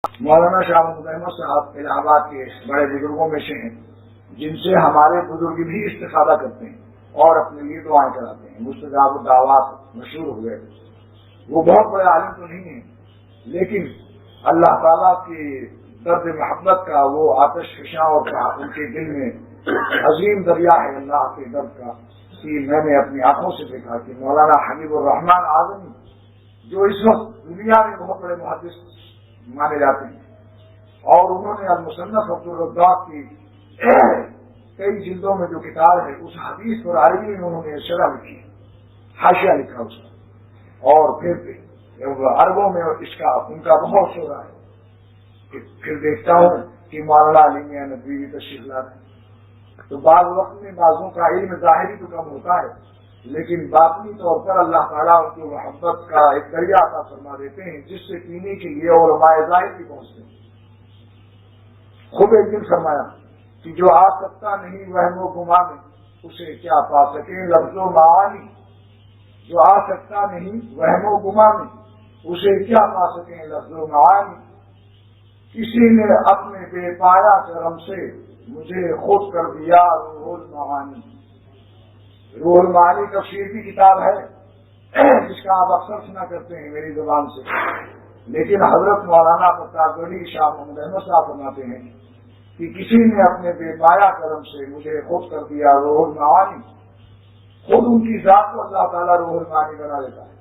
مولانا شاہ محمد احمد صاحب الہ آباد کے بڑے بزرگوں میں سے ہیں، جن سے ہمارے بزرگ بھی استفادہ کرتے ہیں اور اپنے لیے دعائیں کراتے ہیں۔ مستجاب الدعوات مشہور ہوئے۔ وہ بہت بڑے عالم تو نہیں ہیں، لیکن اللہ تعالیٰ کی درد محبت کا وہ آتش فشاں اور ان کے دل میں عظیم دریا ہے اللہ کے درد کا، کہ میں نے اپنی آنکھوں سے دیکھا کہ مولانا حبیب الرحمان اعظمی، جو اس وقت دنیا میں بہت بڑے محدث مانے جاتے ہیں، اور انہوں نے المصنف عبدالرزاق کی کئی جلدوں میں جو کتاب ہے اس حدیث پر عربی میں انہوں نے شرح لکھی، حاشیہ لکھا اس کا، اور پھر عربوں میں اس کا ان کا بہت شعرا ہے۔ پھر دیکھتا ہوں کہ مولانا علی میاں ندوی بھی تشریف لا رہے ہیں، تو بعض وقت میں بعضوں کا علم ظاہری تو کم ہوتا ہے، لیکن باطنی طور پر اللہ تعالیٰ ان کی محبت کا ایک دریا عطا فرما دیتے ہیں، جس سے پینے کے لیے علماء ظاہر بھی پہنچتے ہیں۔ خود ایک دن فرمایا کہ جو آ سکتا نہیں وہم و گما میں اسے کیا پا سکیں لفظ و معانی، جو آ سکتا نہیں وہم و گما میں اسے کیا پا سکیں لفظ و معانی، کسی نے اپنے بے پایا کرم سے مجھے خود کر دیا روح المعانی۔ روح المعانی تفسیر کی کتاب ہے جس کا آپ اکثر سنا کرتے ہیں میری زبان سے، لیکن حضرت مولانا پرتاپ گڑھی شاہ محمد احمد صاحب فرماتے ہیں کہ کسی نے اپنے بے پایا کرم سے مجھے خود کر دیا روح المعانی۔ خود ان کی ذات کو اللہ تعالیٰ روح المعانی بنا دیتا ہے۔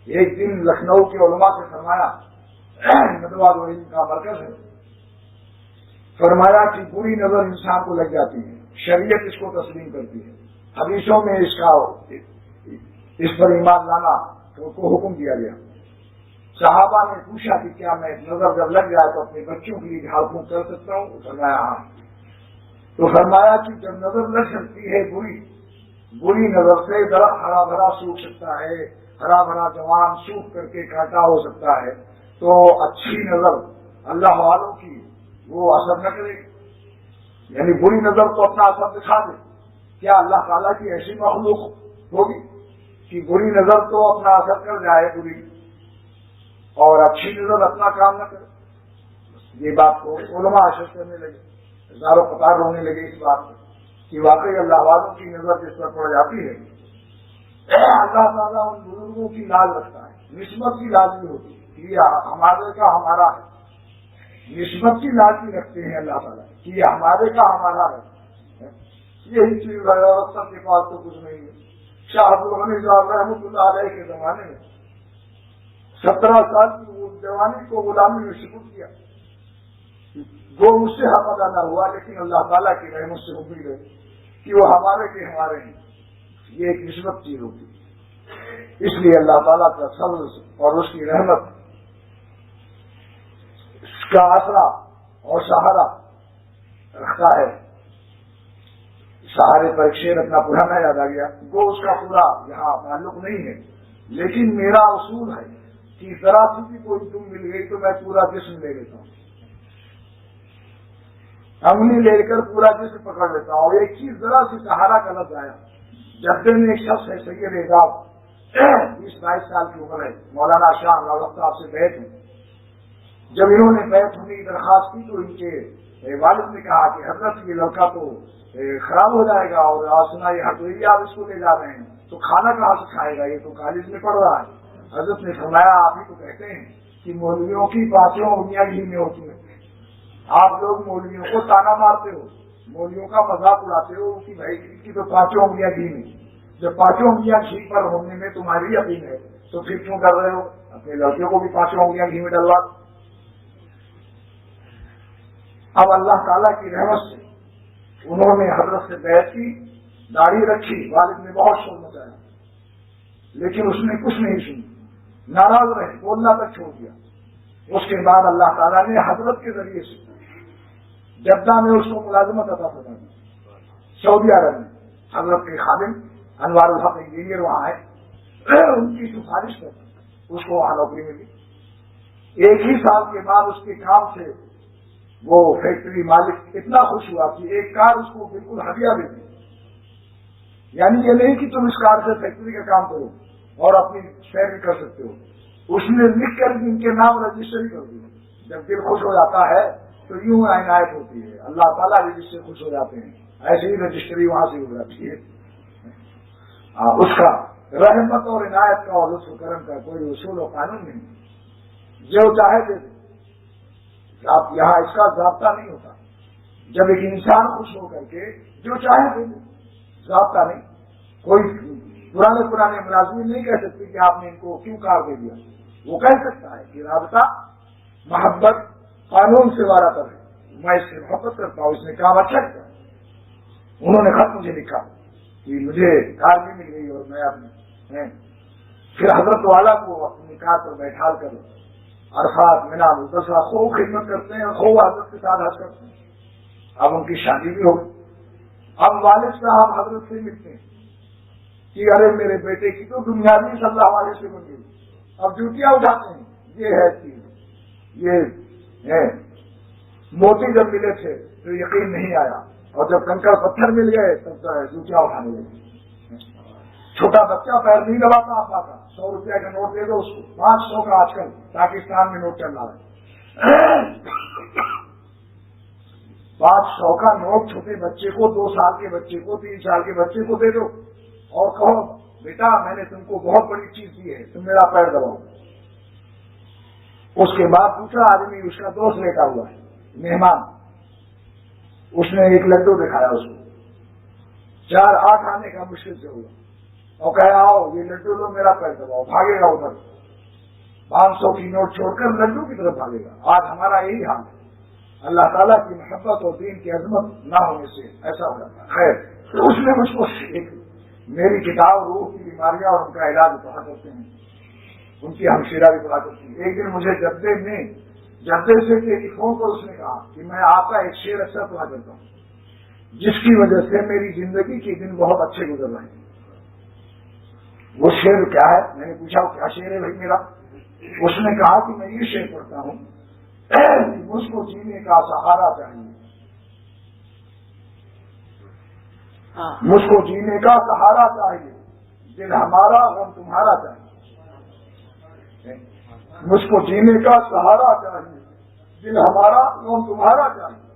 ایک دن لکھنؤ کے علماء سے فرمایا، ندوہ علم کا مرکز ہے، فرمایا کہ بری نظر انسان کو لگ جاتی ہے، شریعت اس کو تسلیم کرتی ہے، حدیثوں میں اس پر ایمان لانا کو حکم دیا گیا۔ صحابہ نے پوچھا کہ کیا میں نظر جب لگ جائے تو اپنے بچوں کے لیے جھاڑ پھونک کر سکتا ہوں؟ فرمایا ہاں۔ تو فرمایا کہ جب نظر لگ سکتی ہے بری نظر سے درخت ہرا بھرا سوکھ سکتا ہے، ہرا بھرا جوان سوکھ کر کے کانٹا ہو سکتا ہے، تو اچھی نظر اللہ والوں کی وہ اثر نہ کرے گی، یعنی بری نظر تو اپنا اثر دکھا دے۔ کیا اللہ تعالیٰ کی ایسی مخلوق ہوگی کہ بری نظر تو اپنا اثر کر جائے بری، اور اچھی نظر اپنا کام نہ کرے؟ یہ بات کو علماء اشد کرنے لگے، ہزاروں قطار رونے لگے اس بات پہ کہ واقعی اللہ والوں کی نظر جس پر پڑ جاتی ہے اللہ تعالیٰ ان بزرگوں کی لاج رکھتا ہے، نسبت کی لاج بھی ہوتی ہے کہ یہ ہمارے کا ہمارا ہے، نسبت کی لاج بھی رکھتے ہیں اللہ تعالیٰ کہ یہ ہمارے کا ہمارا ہے۔ یہی چیز سب کے پاس تو کچھ نہیں ہے۔ شاہ عبدالغنی صاحب رحمۃ اللہ علیہ کے زمانے میں 17 سال کی وہ جوانی کو غلامی میں سپرد کیا، وہ مجھ سے حق ادا نہ ہوا، لیکن اللہ تعالیٰ کی رحمت سے امید ہے کہ وہ ہمارے کے ہمارے ہیں۔ یہ ایک نسبت چیز ہوتی ہے، اس لیے اللہ تعالیٰ کا فضل اور اس کی رحمت، اس کا آسرا اور سہارا رکھتا ہے۔ سہارے پر ایک شعر اپنا پرانا یاد آ گیا، وہ اس کا پورا یہاں تعلق نہیں ہے، لیکن میرا اصول ہے کہ ذرا سی بھی کوئی تم مل گئی تو میں پورا جسم لے لیتا ہوں، انگلی لے کر پورا جسم پکڑ لیتا ہوں۔ اور ایک چیز ذرا سی سہارا کا لفظ آیا، جدے میں ایک شخص ہے سید اعزاز 20-22 سال کی عمر ہے، مولانا شاہ نواب صاحب سے بیعت ہوئی۔ جب انہوں نے بیعت ہونے کی درخواست کی تو ان کے والد نے کہا کہ حضرت یہ لڑکا تو خراب ہو جائے گا، اور سنا یہ ہٹوئی آپ اس کو لے جا رہے ہیں تو کھانا کہاں سے کھائے گا، یہ تو کالج میں پڑھ رہا ہے۔ حضرت نے فرمایا آپ ہی تو کہتے ہیں کہ مولویوں کی 5 انگلیاں گھی میں ہوتی ہیں، آپ لوگ مولویوں کو تانا مارتے ہو، مولویوں کا مذاق اڑاتے ہو کہ بھائی اس کی تو 5 انگلیاں گھی میں، جب 5 انگلیاں گھی پر ہونے میں تمہاری یقین ہے تو پھر کیوں کر رہے ہو؟ اپنے لڑکیوں کو بھی 5 انگلیاں گھی میں ڈلوا۔ اب اللہ تعالیٰ کی رحمت سے انہوں نے حضرت سے بیعت کی، داڑھی رکھی، والد نے بہت شور مچایا لیکن اس نے کچھ نہیں سنی، ناراض رہے، بولنا تک چھوڑ دیا۔ اس کے بعد اللہ تعالیٰ نے حضرت کے ذریعے سے جدہ میں اس کو ملازمت عطا فرما دی، سعودی عرب میں۔ حضرت کے خادم انوار الحق انجینئر وہاں ہے، ان کی سفارش پر اس کو وہاں نوکری ملی۔ ایک ہی سال کے بعد اس کے کام سے وہ فیکٹری مالک اتنا خوش ہوا کہ ایک کار اس کو بالکل ہدیہ دے دی، یعنی یہ نہیں کہ تم اس کار سے فیکٹری کا کام کرو اور اپنی سیر بھی کر سکتے ہو، اس نے لکھ کر ان کے نام رجسٹری کر دی جب دل خوش ہو جاتا ہے تو یوں عنایت ہوتی ہے، اللہ تعالیٰ بھی جس سے خوش ہو جاتے ہیں، ایسی ہی رجسٹری وہاں سے ہو جاتی ہے۔ اس کا رحمت اور عنایت کا اور لطف کرم کا کوئی اصول و قانون نہیں، جو چاہے دے دے۔ آپ یہاں اس کا ضابطہ نہیں ہوتا، جب ایک انسان خوش ہو کر کے جو چاہے دے دے، ضابطہ نہیں۔ کوئی پرانے ملازمین نہیں کہہ سکتے کہ آپ نے ان کو کیوں کار دے دیا، وہ کہہ سکتا ہے کہ رابطہ محبت قانون سے وارا کر ہے، میں اس سے محبت کرتا ہوں، اس نے کام اچھا کیا، انہوں نے خط مجھے لکھا کہ مجھے کار بھی مل گئی اور میں اپنے پھر حضرت والا کو اپنی کار پر بیٹھا کر عرفات مینا مدرسہ خوب خدمت کرتے ہیں، خوب حضرت کے ساتھ حج کرتے ہیں۔ اب ان کی شادی بھی ہو گئی، اب والد صاحب حضرت سے ملتے ہیں کہ ارے میرے بیٹے کی تو دنیا بھی صلی اللہ علیہ سے بن گئی، اب جوتیاں اٹھاتے ہیں، یہ ہے چیز، یہ ہے۔ موتی جب ملے تھے تو یقین نہیں آیا، اور جب کنکر پتھر مل گئے تب جوتیاں اٹھانے لگے۔ چھوٹا بچہ پیر نہیں دباتا آپ کا، 100 روپیہ کا نوٹ دے دو اس کو، 500 کا آج کل پاکستان میں نوٹ چل رہا ہے، 500 کا نوٹ چھوٹے بچے کو، 2 سال کے بچے کو، 3 سال کے بچے کو دے دو اور کہو بیٹا میں نے تم کو بہت بڑی چیز دی ہے، تم میرا پیر دباؤ۔ اس کے بعد دوسرا آدمی اس کا دوست لیٹا ہوا ہے، مہمان، اس نے ایک لڈو دکھایا اس کو، 4-8 آنے کا مشکل سے ہوا، اور کہا آؤ یہ لڈو لو میرا پیر دباؤ، بھاگے گا ادھر، 500 کی نوٹ چھوڑ کر لڈو کی طرف بھاگے گا۔ آج ہمارا یہی حال ہے، اللہ تعالیٰ کی محبت اور دین کی عظمت نہ ہونے سے ایسا ہو جاتا ہے۔ خیر، تو اس نے مجھ کو میری کتاب روح کی بیماریاں اور ان کا علاج پڑھا کرتے ہیں، ان کی ہمشیرہ بھی پڑھا کرتی ہیں۔ ایک دن مجھے جدے سے ٹیلی فون پر اس نے کہا کہ میں آپ کا ایک شعر اکثر پڑھا کرتا ہوں جس کی وجہ سے میری زندگی کے دن بہت اچھے گزر رہے ہیں۔ وہ شعر کیا ہے؟ میں نے پوچھا کیا شعر ہے بھائی میرا؟ اس نے کہا کہ میں یہ شعر پڑھتا ہوں، مجھ کو جینے کا سہارا چاہیے، مجھ کو جینے کا سہارا چاہیے، دل ہمارا غم تمہارا چاہیے، مجھ کو جینے کا سہارا چاہیے، دل ہمارا غم تمہارا چاہیے،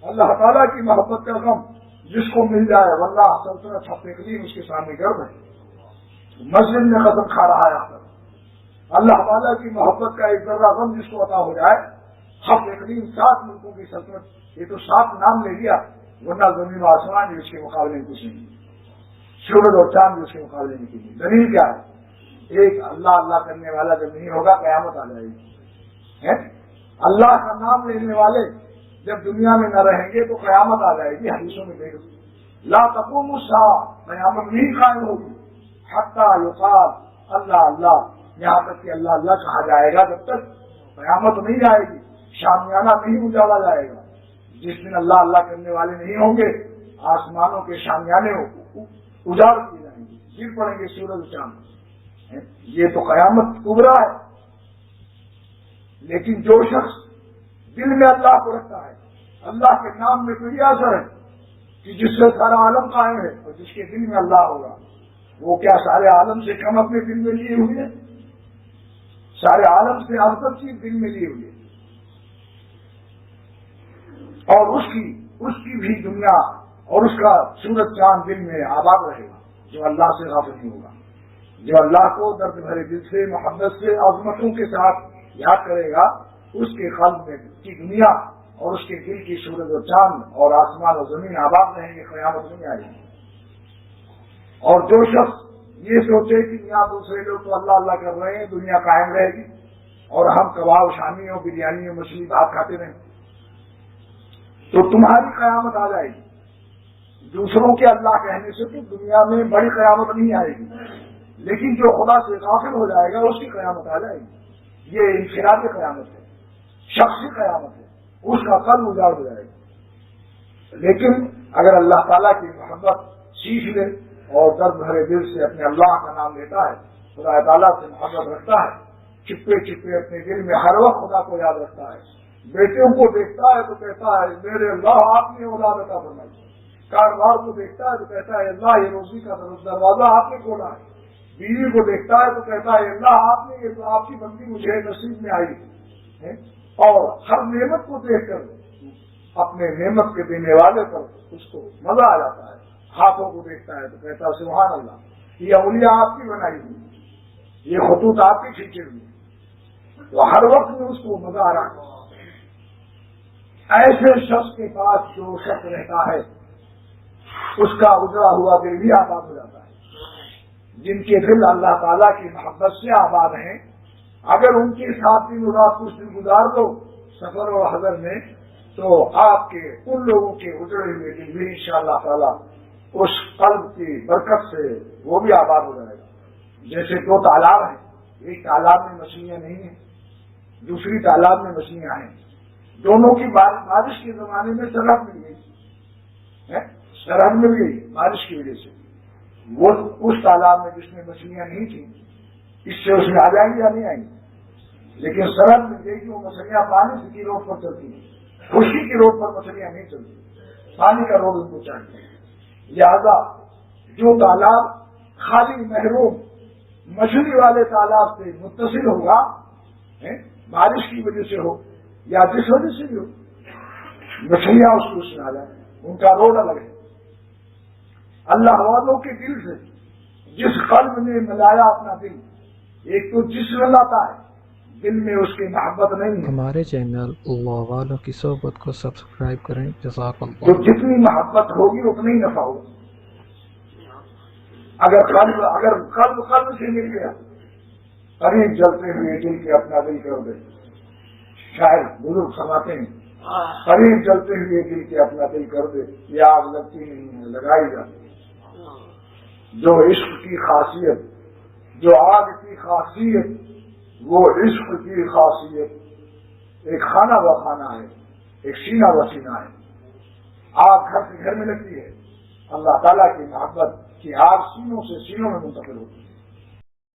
اللہ تعالیٰ کی محبت کا غم جس کو مل جائے، ورنہ سلطنت حق قدیم اس کے سامنے گرد ہے، مسجد میں قدم کھا رہا ہے اختر۔ اللہ تعالیٰ کی محبت کا ایک ذرہ غم جس کو عطا ہو جائے، حق قدیم 7 ملکوں کی سلطنت، یہ تو 7 نام لے لیا، ورنہ زمین و آسمان بھی اس کے مقابلے میں کچھ نہیں، سورج اور چاند بھی اس کے مقابلے میں کچھ نہیں۔ دلیل کیا ہے؟ ایک اللہ اللہ کرنے والا جب نہیں ہوگا قیامت آ جائے گی، اللہ کا نام لینے والے جب دنیا میں نہ رہیں گے تو قیامت آ جائے گی۔ حدیثوں میں دیکھو لا تقوم الساعہ، قیامت نہیں قائم ہوگی حتی یقال اللہ اللہ، یہاں تک کہ اللہ اللہ کہا جائے گا، جب تک قیامت نہیں آئے گی، شامیانہ نہیں اجالا جائے گا۔ جس دن اللہ اللہ کرنے والے نہیں ہوں گے، آسمانوں کے شامیانے اجاڑ کیے جائیں گے، گر پڑیں گے سورج چاند، یہ تو قیامت کبریٰ ہے۔ لیکن جو شخص دل میں اللہ کو رکھتا ہے، اللہ کے نام میں کوئی اثر ہے کہ جس سے سارا عالم قائم ہے، اور جس کے دل میں اللہ ہوگا، وہ کیا سارے عالم سے کم اپنے دل میں لیے ہوئے ہیں؟ سارے عالم سے افضل چیز دل میں لیے ہوئے، اور اس کی بھی دنیا اور اس کا سورج چاند دل میں آباد رہے گا، جو اللہ سے غافل نہیں ہوگا، جو اللہ کو درد بھرے دل سے محبت سے عظمتوں کے ساتھ یاد کرے گا، اس کے قلب میں کی دنیا اور اس کے دل کی سورج و چاند اور آسمان و زمین آباد رہیں گے، قیامت نہیں آئے گی۔ اور جو شخص یہ سوچے کہ یہاں دوسرے لوگ تو اللہ اللہ کر رہے ہیں، دنیا قائم رہے گی اور ہم کباب شامیوں بریانیوں مچھلی بھات کھاتے رہیں، تو تمہاری قیامت آ جائے گی۔ دوسروں کے اللہ کہنے سے تو دنیا میں بڑی قیامت نہیں آئے گی، لیکن جو خدا سے غافل ہو جائے گا اس کی قیامت آ جائے گی۔ یہ انفرادی قیامت ہے، شخصی قیامت ہے، اس کا قلب اجاڑ ہو جائے گا۔ لیکن اگر اللہ تعالیٰ کی محبت سیکھ لے اور درد بھرے دل سے اپنے اللہ کا نام لیتا ہے، خدا تعالیٰ سے محبت رکھتا ہے، چپے چپے اپنے دل میں ہر وقت خدا کو یاد رکھتا ہے، بیٹوں کو دیکھتا ہے تو کہتا ہے میرے اللہ آپ نے اولاد عطا فرمائی، کاروبار کو دیکھتا ہے تو کہتا ہے اللہ یہ روزی کا دروازہ آپ نے کھولا ہے، بیوی کو دیکھتا ہے تو کہتا ہے اللہ آپ نے یہ تو آپ کی بندی مجھے نصیب میں آئی ہے، اور ہر نعمت کو دیکھ کر اپنے نعمت کے دینے والے پر اس کو مزہ آ جاتا ہے. ہاتھوں کو دیکھتا ہے تو کہتا ہے سبحان اللہ، یہ انگلیاں آپ کی بنائی ہوئی، یہ خطوط آپ کی کھینچے ہوئی، تو ہر وقت میں اس کو مزہ آ رہا ہے. ایسے شخص کے پاس جو شخص رہتا ہے اس کا اجڑا ہوا دل بھی آباد ہو جاتا ہے. جن کے دل اللہ تعالیٰ کی محبت سے آباد ہیں، اگر ان کے ساتھ دن رات کچھ دن گزار دو سفر و حضر میں، تو آپ کے ان لوگوں کے اجڑے ہوئے دل بھی انشاءاللہ تعالیٰ اس قلب کی برکت سے وہ بھی آباد ہو جائے گا. جیسے دو تالاب ہیں، ایک تالاب میں مچھلیاں نہیں ہیں، دوسری تالاب میں مچھلیاں ہیں. دونوں کی بارش کے زمانے میں سرحد مل گئی، سرحد مل گئی بارش کی وجہ سے. وہ اس تالاب میں جس میں مچھلیاں نہیں تھیں، اس سے اس میں آ جائیں گی یا نہیں آئیں گی، لیکن سرحد مل گئی کہ وہ مچھلیاں پانی کی روڈ پر چلتی ہیں، خشکی کی روڈ پر مچھلیاں نہیں چلتی، پانی کا روڈ ان کو چاہیے. لہذا جو تالاب خالی محروم مچھلی والے تالاب سے متصل ہوگا، بارش کی وجہ سے ہو یا جس وجہ سے بھی ہو، مچھلیاں اس کو سنا جائیں، ان کا روڈ الگ ہے. اللہ والوں کے دل سے جس قلب نے ملایا اپنا دل، ایک تو جسم لاتا ہے، دل میں اس کی محبت نہیں ہے. ہمارے چینل اللہ والوں کی صحبت کو سبسکرائب کریں. جزاک اللہ. تو جتنی محبت ہوگی اتنا ہی نفع ہوگا. اگر قلب سے مل گیا، قریب جلتے ہوئے دل کے اپنا دل کر دے. شاید بزرگ سماتے ہیں، قریب جلتے ہوئے دل کے اپنا دل کر دے، یہ آگ لگتی نہیں ہے، لگائی جاتی ہے. جو عشق کی خاصیت، جو آگ کی خاصیت، وہ عشق کی خاصیت ایک خانہ و خانہ ہے، ایک سینہ و سینہ ہے. آگ گھر سے گھر میں لگتی ہے، اللہ تعالیٰ کی محبت کی آگ سینوں سے سینوں میں منتقل ہوتی ہے.